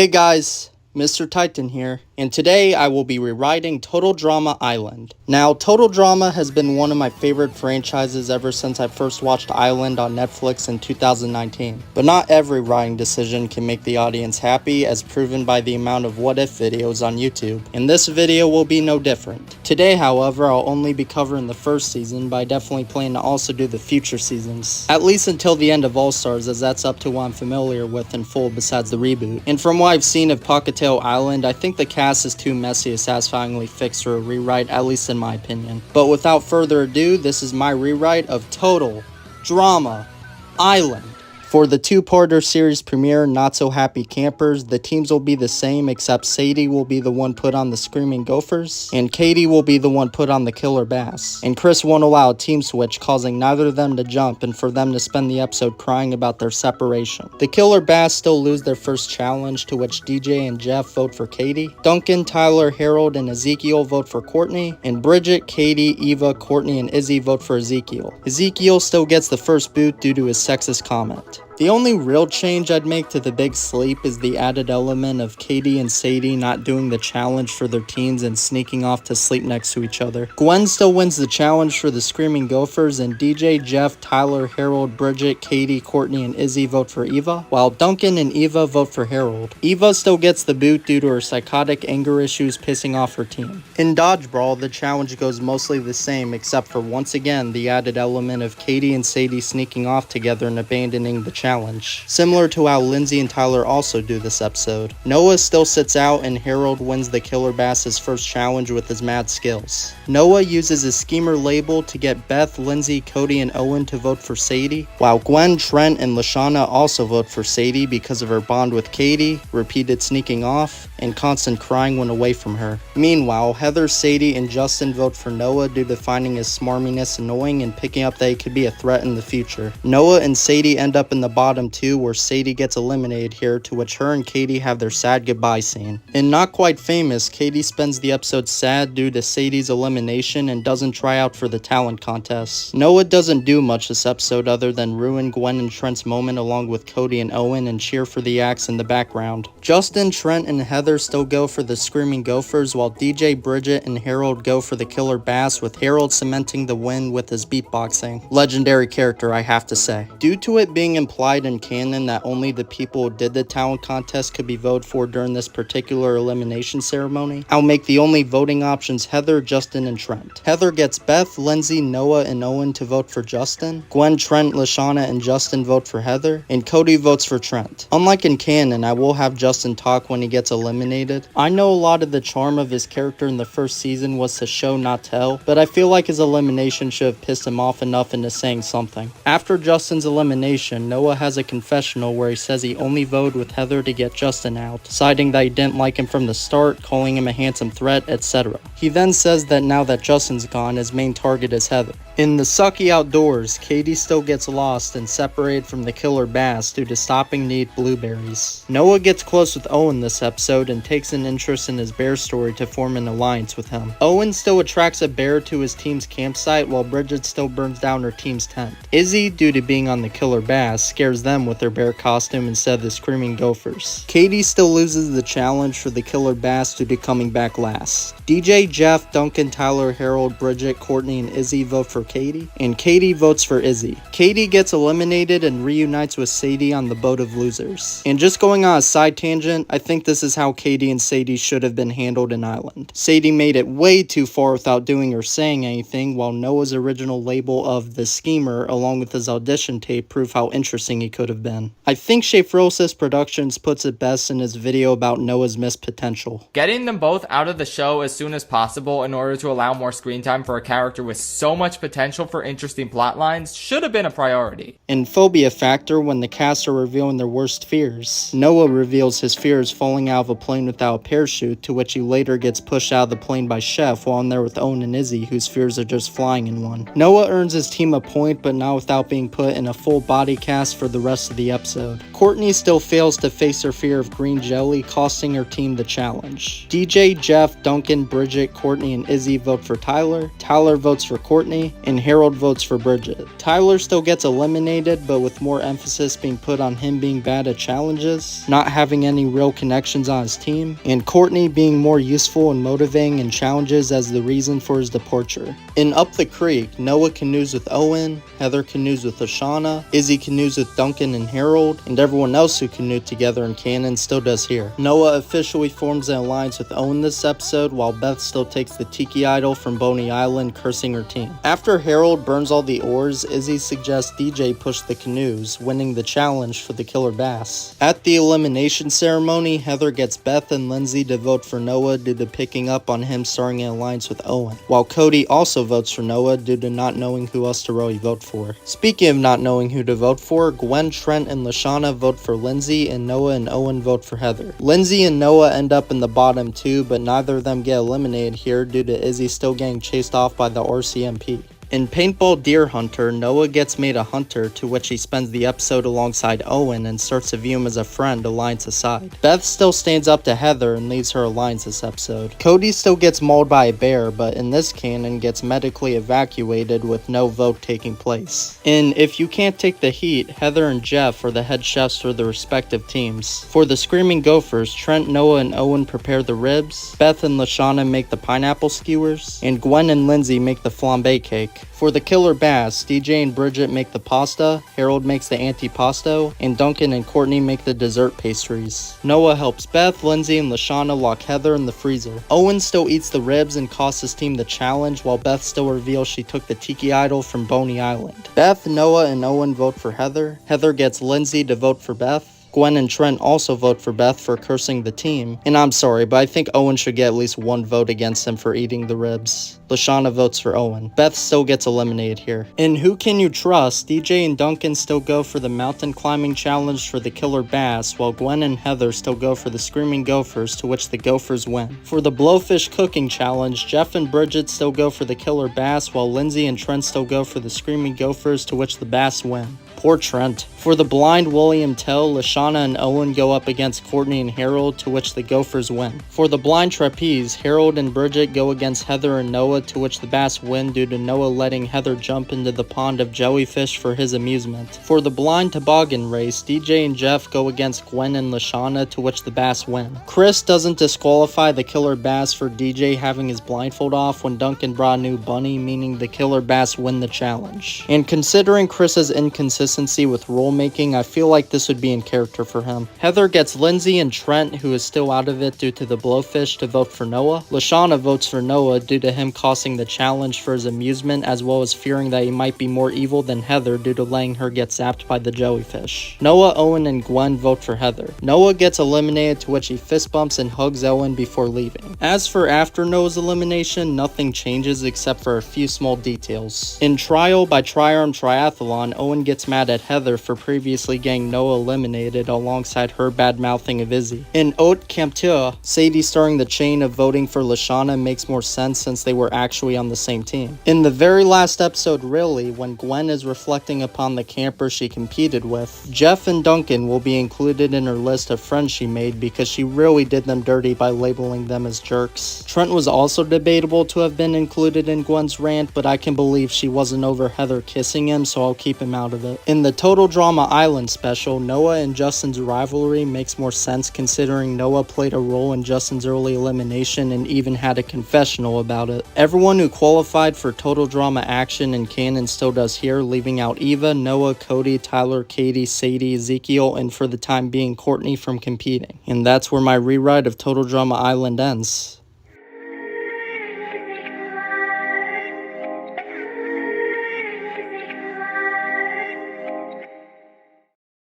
Hey guys, Mr. Titan here, and today I will be rewriting Total Drama Island. Now, Total Drama has been one of my favorite franchises ever since I first watched Island on Netflix in 2019. But not every writing decision can make the audience happy, as proven by the amount of what-if videos on YouTube, and this video will be no different. Today, however, I'll only be covering the first season, but I definitely plan to also do the future seasons. At least until the end of All-Stars, as that's up to what I'm familiar with in full besides the reboot. And from what I've seen of Pockettail Island, I think the cast is too messy to satisfyingly fix or rewrite, at least in my opinion. But without further ado, this is my rewrite of Total Drama Island. For the two-parter series premiere, Not So Happy Campers, the teams will be the same, except Sadie will be the one put on the Screaming Gophers, and Katie will be the one put on the Killer Bass. And Chris won't allow a team switch, causing neither of them to jump and for them to spend the episode crying about their separation. The Killer Bass still lose their first challenge, to which DJ and Jeff vote for Katie. Duncan, Tyler, Harold, and Ezekiel vote for Courtney, and Bridget, Katie, Eva, Courtney, and Izzy vote for Ezekiel. Ezekiel still gets the first boot due to his sexist comment. The only real change I'd make to the big sleep is the added element of Katie and Sadie not doing the challenge for their teams and sneaking off to sleep next to each other. Gwen still wins the challenge for the Screaming Gophers, and DJ, Jeff, Tyler, Harold, Bridget, Katie, Courtney, and Izzy vote for Eva, while Duncan and Eva vote for Harold. Eva still gets the boot due to her psychotic anger issues pissing off her team. In Dodgebrawl, the challenge goes mostly the same, except for once again the added element of Katie and Sadie sneaking off together and abandoning the challenge. Similar to how Lindsay and Tyler also do this episode. Noah still sits out and Harold wins the Killer Bass's first challenge with his mad skills. Noah uses his schemer label to get Beth, Lindsay, Cody, and Owen to vote for Sadie, while Gwen, Trent, and Lashana also vote for Sadie because of her bond with Katie, repeated sneaking off, and constant crying when away from her. Meanwhile, Heather, Sadie, and Justin vote for Noah due to finding his smarminess annoying and picking up that he could be a threat in the future. Noah and Sadie end up in the bottom two, where Sadie gets eliminated here, to which her and Katie have their sad goodbye scene. In Not Quite Famous, Katie spends the episode sad due to Sadie's elimination and doesn't try out for the talent contest. Noah doesn't do much this episode other than ruin Gwen and Trent's moment along with Cody and Owen and cheer for the acts in the background. Justin, Trent, and Heather still go for the Screaming Gophers, while DJ, Bridget, and Harold go for the Killer Bass, with Harold cementing the win with his beatboxing. Legendary character, I have to say. Due to it being implied in canon that only the people who did the talent contest could be voted for during this particular elimination ceremony, I'll make the only voting options Heather, Justin, and Trent. Heather gets Beth, Lindsay, Noah, and Owen to vote for Justin. Gwen, Trent, Lashana, and Justin vote for Heather, and Cody votes for Trent. Unlike in canon, I will have Justin talk when he gets eliminated. I know a lot of the charm of his character in the first season was to show not tell, but I feel like his elimination should have pissed him off enough into saying something. After Justin's elimination, Noah has a confessional where he says he only voted with Heather to get Justin out, deciding that he didn't like him from the start, calling him a handsome threat, etc. He then says that now that Justin's gone, his main target is Heather. In the Sucky Outdoors, Katie still gets lost and separated from the Killer Bass due to stopping to eat blueberries. Noah gets close with Owen this episode and takes an interest in his bear story to form an alliance with him. Owen still attracts a bear to his team's campsite, while Bridget still burns down her team's tent. Izzy, due to being on the Killer Bass, scares them with their bear costume instead of the Screaming Gophers. Katie still loses the challenge for the Killer Bass due to coming back last. DJ, Jeff, Duncan, Tyler, Harold, Bridget, Courtney, and Izzy vote for Katie, and Katie votes for Izzy. Katie gets eliminated and reunites with Sadie on the boat of losers. And just going on a side tangent, I think this is how Katie and Sadie should have been handled in Island. Sadie made it way too far without doing or saying anything, while Noah's original label of the schemer along with his audition tape prove how interesting he could have been. I think Shafrosis Productions puts it best in his video about Noah's missed potential. Getting them both out of the show as soon as possible in order to allow more screen time for a character with so much potential for interesting plot lines should have been a priority. In Phobia Factor, when the cast are revealing their worst fears, Noah reveals his fear is falling out of a plane without a parachute, to which he later gets pushed out of the plane by Chef while in there with Owen and Izzy, whose fears are just flying in one. Noah earns his team a point, but not without being put in a full body cast for the rest of the episode. Courtney still fails to face her fear of green jelly, costing her team the challenge. DJ, Jeff, Duncan, Bridget, Courtney, and Izzy vote for Tyler. Tyler votes for Courtney. and Harold votes for Bridget. Tyler still gets eliminated, but with more emphasis being put on him being bad at challenges, not having any real connections on his team, and Courtney being more useful and motivating in challenges as the reason for his departure. In Up the Creek, Noah canoes with Owen, Heather canoes with Lashana, Izzy canoes with Duncan and Harold, and everyone else who canoed together in canon still does here. Noah officially forms an alliance with Owen this episode, while Beth still takes the tiki idol from Boney Island, cursing her team. After Harold burns all the oars, Izzy suggests DJ push the canoes, winning the challenge for the killer bass. At the elimination ceremony, Heather gets Beth and Lindsay to vote for Noah due to picking up on him starting an alliance with Owen, while Cody also votes for Noah due to not knowing who else to really vote for. Speaking of not knowing who to vote for, Gwen, Trent, and Lashana vote for Lindsay, and Noah and Owen vote for Heather. Lindsay and Noah end up in the bottom two, but neither of them get eliminated here due to Izzy still getting chased off by the RCMP. In Paintball Deer Hunter, Noah gets made a hunter, to which he spends the episode alongside Owen and starts to view him as a friend, alliance aside. Beth still stands up to Heather and leads her alliance this episode. Cody still gets mauled by a bear, but in this canon gets medically evacuated with no vote taking place. In If You Can't Take the Heat, Heather and Jeff are the head chefs for the respective teams. For the Screaming Gophers, Trent, Noah, and Owen prepare the ribs, Beth and Lashana make the pineapple skewers, and Gwen and Lindsay make the flambe cake. For the killer bass, DJ and Bridget make the pasta, Harold makes the antipasto, and Duncan and Courtney make the dessert pastries. Noah helps Beth, Lindsay, and Lashana lock Heather in the freezer. Owen still eats the ribs and costs his team the challenge, while Beth still reveals she took the tiki idol from Boney Island. Beth, Noah, and Owen vote for Heather. Heather gets Lindsay to vote for Beth. Gwen and Trent also vote for Beth for cursing the team, and I'm sorry, but I think Owen should get at least one vote against him for eating the ribs. Lashana votes for Owen. Beth still gets eliminated here. In Who Can You Trust, DJ and Duncan still go for the mountain climbing challenge for the killer bass, while Gwen and Heather still go for the Screaming Gophers, to which the Gophers win. For the blowfish cooking challenge, Jeff and Bridget still go for the killer bass, while Lindsay and Trent still go for the Screaming Gophers, to which the bass win. Poor Trent. For the blind William Tell, Lashana and Owen go up against Courtney and Harold, to which the Gophers win. For the blind trapeze, Harold and Bridget go against Heather and Noah, to which the bass win due to Noah letting Heather jump into the pond of jellyfish for his amusement. For the blind toboggan race, DJ and Jeff go against Gwen and Lashana, to which the bass win. Chris doesn't disqualify the killer bass for DJ having his blindfold off when Duncan brought a new bunny, meaning the killer bass win the challenge. And considering Chris's inconsistency with rule making, I feel like this would be in character for him. Heather gets Lindsay and Trent, who is still out of it due to the blowfish, to vote for Noah. Lashana votes for Noah due to him costing the challenge for his amusement, as well as fearing that he might be more evil than Heather due to letting her get zapped by the jellyfish. Noah, Owen, and Gwen vote for Heather. Noah gets eliminated, to which he fist bumps and hugs Owen before leaving. As for after Noah's elimination, nothing changes except for a few small details. In Trial by Triarm Triathlon, Owen gets mad at Heather for previously getting Noah eliminated alongside her bad-mouthing of Izzy. In Haute Camp-ture, Sadie starting the chain of voting for Lashana makes more sense since they were actually on the same team. In the very last episode, really, when Gwen is reflecting upon the campers she competed with, Jeff and Duncan will be included in her list of friends she made because she really did them dirty by labeling them as jerks. Trent was also debatable to have been included in Gwen's rant, but I can believe she wasn't over Heather kissing him, so I'll keep him out of it. In the Total Drama Island special, Noah and Justin's rivalry makes more sense considering Noah played a role in Justin's early elimination and even had a confessional about it. Everyone who qualified for Total Drama action in canon still does here, leaving out Eva, Noah, Cody, Tyler, Katie, Sadie, Ezekiel, and for the time being Courtney from competing. And that's where my rewrite of Total Drama Island ends.